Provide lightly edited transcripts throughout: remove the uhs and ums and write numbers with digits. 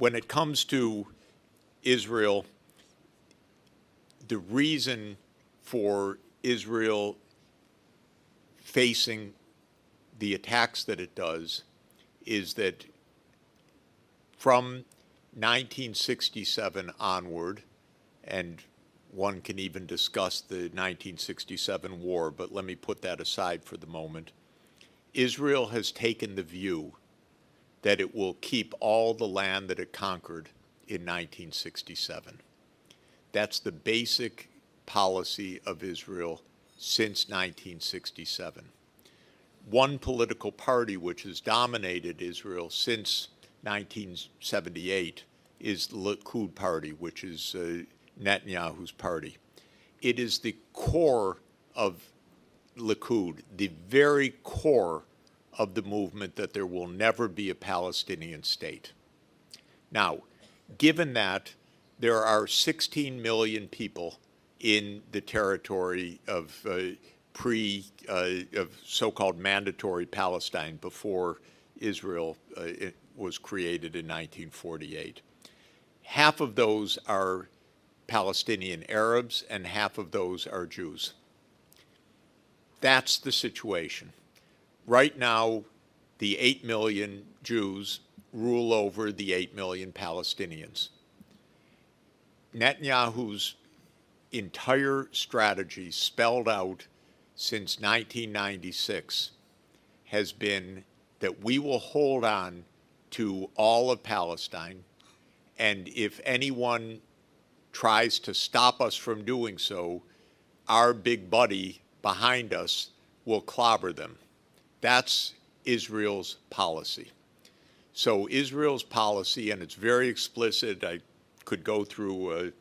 when it comes to Israel, the reason for Israel facing the attacks that it does is that from 1967 onward, and one can even discuss the 1967 war, but let me put that aside for the moment, Israel has taken the view that it will keep all the land that it conquered in 1967. That's the basic policy of Israel since 1967. One political party which has dominated Israel since 1978 is the Likud party, which is Netanyahu's party. It is the core of Likud, the very core of the movement that there will never be a Palestinian state. Now, given that there are 16 million people in the territory of of so-called mandatory Palestine before Israel was created in 1948. Half of those are Palestinian Arabs and half of those are Jews. That's the situation. Right now, the 8 million Jews rule over the 8 million Palestinians. Netanyahu's entire strategy, spelled out since 1996, has been that we will hold on to all of Palestine, and if anyone tries to stop us from doing so, our big buddy behind us will clobber them. That's Israel's policy. So Israel's policy, and it's very explicit, I could go through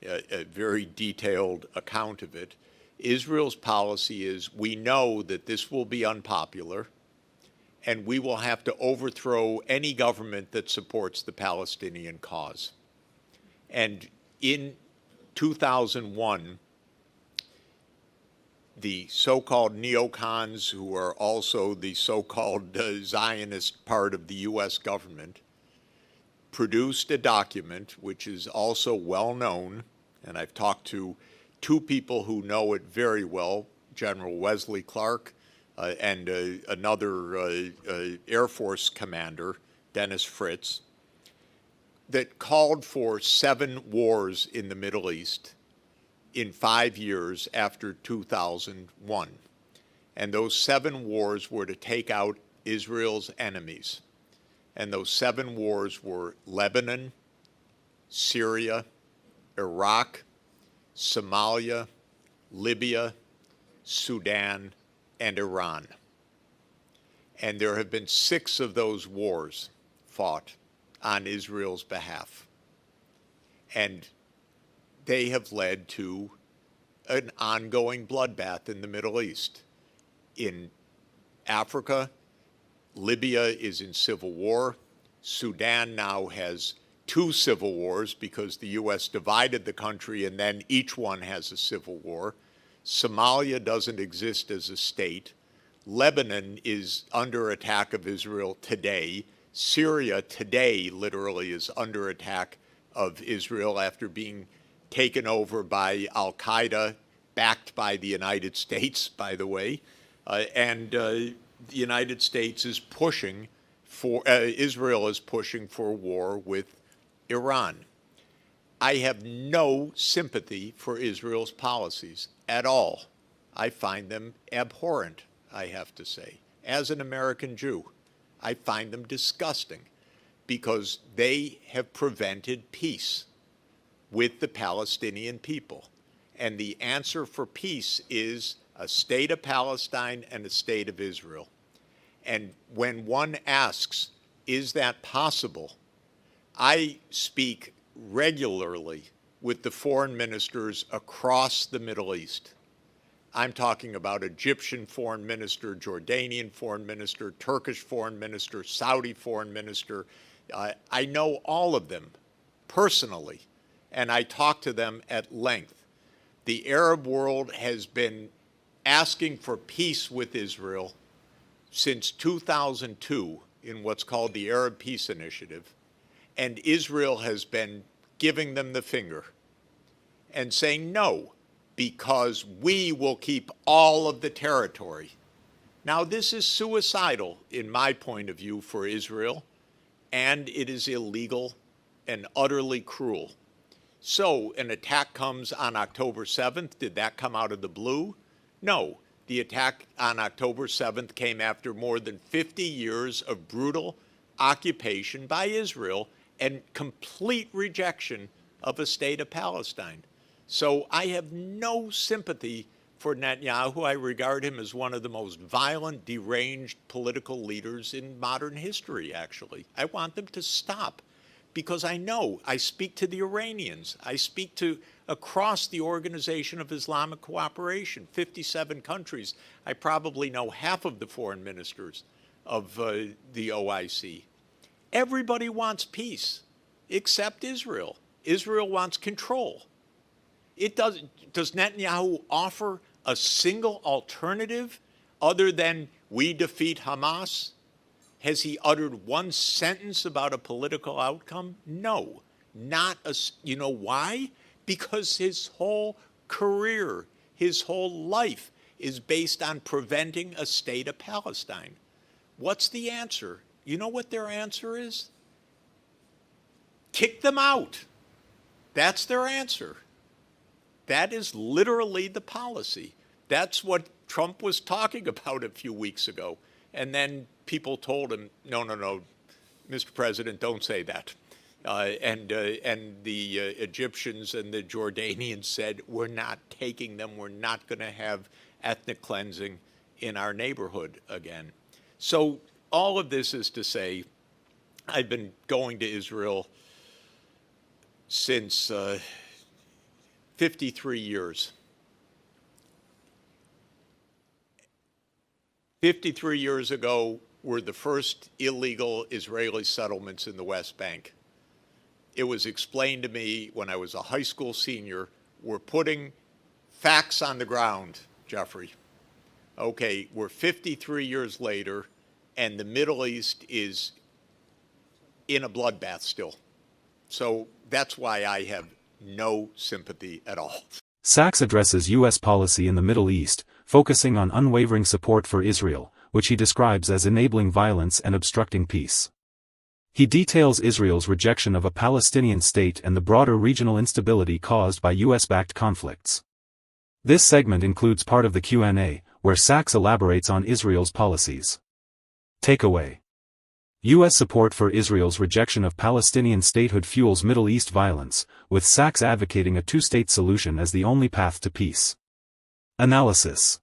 a very detailed account of it. Israel's policy is, we know that this will be unpopular, and we will have to overthrow any government that supports the Palestinian cause. And in 2001, the so-called neocons, who are also the so-called Zionist part of the U.S. government, produced a document which is also well known, and I've talked to two people who know it very well, General Wesley Clark and another Air Force commander, Dennis Fritz, that called for 7 wars in the Middle East in 5 years after 2001. And those 7 wars were to take out Israel's enemies. And those 7 wars were Lebanon, Syria, Iraq, Somalia, Libya, Sudan, and Iran. And there have been 6 of those wars fought on Israel's behalf. And they have led to an ongoing bloodbath in the Middle East. In Africa, Libya is in civil war. Sudan now has 2 civil wars because the U.S. divided the country and then each one has a civil war. Somalia doesn't exist as a state. Lebanon is under attack of Israel today. Syria today literally is under attack of Israel after being taken over by al-Qaeda, backed by the United States, by the way. The United States is pushing for, Israel is pushing for war with Iran. I have no sympathy for Israel's policies at all. I find them abhorrent, I have to say. As an American Jew, I find them disgusting because they have prevented peace with the Palestinian people. And the answer for peace is a state of Palestine and a state of Israel. And when one asks, is that possible? I speak regularly with the foreign ministers across the Middle East. I'm talking about Egyptian foreign minister, Jordanian foreign minister, Turkish foreign minister, Saudi foreign minister. I know all of them personally, and I talk to them at length. The Arab world has been asking for peace with Israel since 2002 in what's called the Arab Peace Initiative. And Israel has been giving them the finger and saying no, because we will keep all of the territory. Now, this is suicidal, in my point of view, for Israel, and it is illegal and utterly cruel. So an attack comes on October 7th. Did that come out of the blue? No. The attack on October 7th came after more than 50 years of brutal occupation by Israel and complete rejection of a state of Palestine. So I have no sympathy for Netanyahu. I regard him as one of the most violent, deranged political leaders in modern history, actually. I want them to stop, because I know, I speak to the Iranians, I speak to across the Organization of Islamic Cooperation, 57 countries. I probably know half of the foreign ministers of the OIC. Everybody wants peace, except Israel. Israel wants control. Does Netanyahu offer a single alternative other than we defeat Hamas? Has he uttered one sentence about a political outcome? No, not a, you know why? Because his whole career, his whole life is based on preventing a state of Palestine. What's the answer? You know what their answer is? Kick them out. That's their answer. That is literally the policy. That's what Trump was talking about a few weeks ago. And then people told him, no, Mr. President, don't say that. And the Egyptians and the Jordanians said, we're not taking them. We're not going to have ethnic cleansing in our neighborhood again. So all of this is to say, I've been going to Israel since 53 years. 53 years ago were the first illegal Israeli settlements in the West Bank. It was explained to me when I was a high school senior, we're putting facts on the ground, Jeffrey. Okay, we're 53 years later, and the Middle East is in a bloodbath still. So that's why I have no sympathy at all. Sachs addresses U.S. policy in the Middle East, focusing on unwavering support for Israel, which he describes as enabling violence and obstructing peace. He details Israel's rejection of a Palestinian state and the broader regional instability caused by U.S.-backed conflicts. This segment includes part of the Q&A, where Sachs elaborates on Israel's policies. Takeaway: U.S. support for Israel's rejection of Palestinian statehood fuels Middle East violence, with Sachs advocating a two-state solution as the only path to peace. Analysis: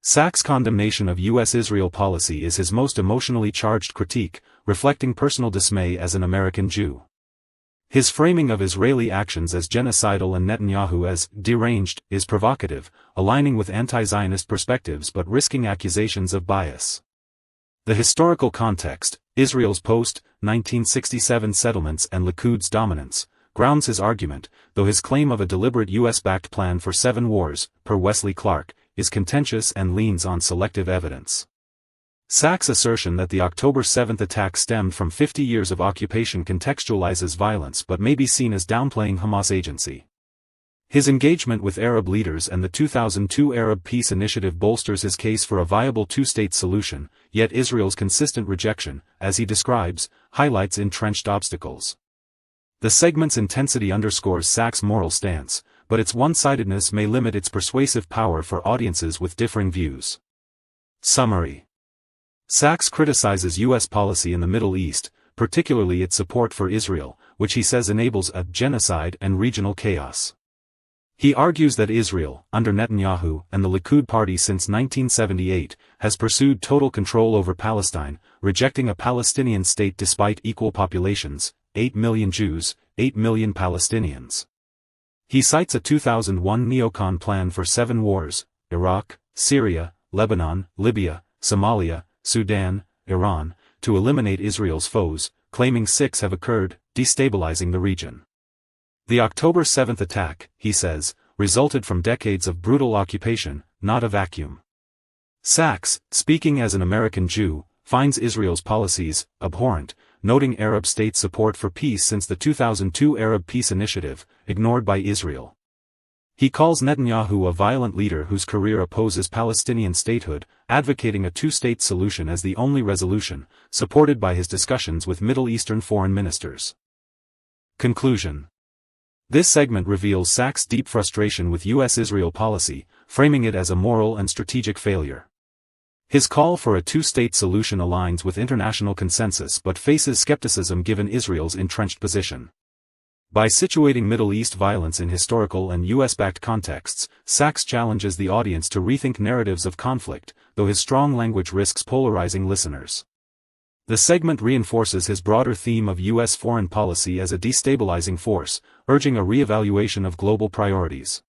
Sachs' condemnation of U.S.-Israel policy is his most emotionally charged critique, reflecting personal dismay as an American Jew. His framing of Israeli actions as genocidal and Netanyahu as deranged is provocative, aligning with anti-Zionist perspectives but risking accusations of bias. The historical context, Israel's post-1967 settlements and Likud dominance, grounds his argument, though his claim of a deliberate U.S.-backed plan for 7 wars, per Wesley Clark, is contentious and leans on selective evidence. Sachs' assertion that the October 7th attack stemmed from 50 years of occupation contextualizes violence but may be seen as downplaying Hamas agency. His engagement with Arab leaders and the 2002 Arab Peace Initiative bolsters his case for a viable two-state solution, yet Israel's consistent rejection, as he describes, highlights entrenched obstacles. The segment's intensity underscores Sachs' moral stance, but its one-sidedness may limit its persuasive power for audiences with differing views. Summary: Sachs criticizes U.S. policy in the Middle East, particularly its support for Israel, which he says enables a genocide and regional chaos. He argues that Israel, under Netanyahu and the Likud party since 1978, has pursued total control over Palestine, rejecting a Palestinian state despite equal populations, 8 million Jews, 8 million Palestinians. He cites a 2001 neocon plan for 7 wars, Iraq, Syria, Lebanon, Libya, Somalia, Sudan, Iran, to eliminate Israel's foes, claiming 6 have occurred, destabilizing the region. The October 7th attack, he says, resulted from decades of brutal occupation, not a vacuum. Sachs, speaking as an American Jew, finds Israel's policies abhorrent, noting Arab states' support for peace since the 2002 Arab Peace Initiative, ignored by Israel. He calls Netanyahu a violent leader whose career opposes Palestinian statehood, advocating a two-state solution as the only resolution, supported by his discussions with Middle Eastern foreign ministers. Conclusion. This segment reveals Sachs' deep frustration with U.S.-Israel policy, framing it as a moral and strategic failure. His call for a two-state solution aligns with international consensus but faces skepticism given Israel's entrenched position. By situating Middle East violence in historical and U.S.-backed contexts, Sachs challenges the audience to rethink narratives of conflict, though his strong language risks polarizing listeners. The segment reinforces his broader theme of U.S. foreign policy as a destabilizing force, urging a re-evaluation of global priorities.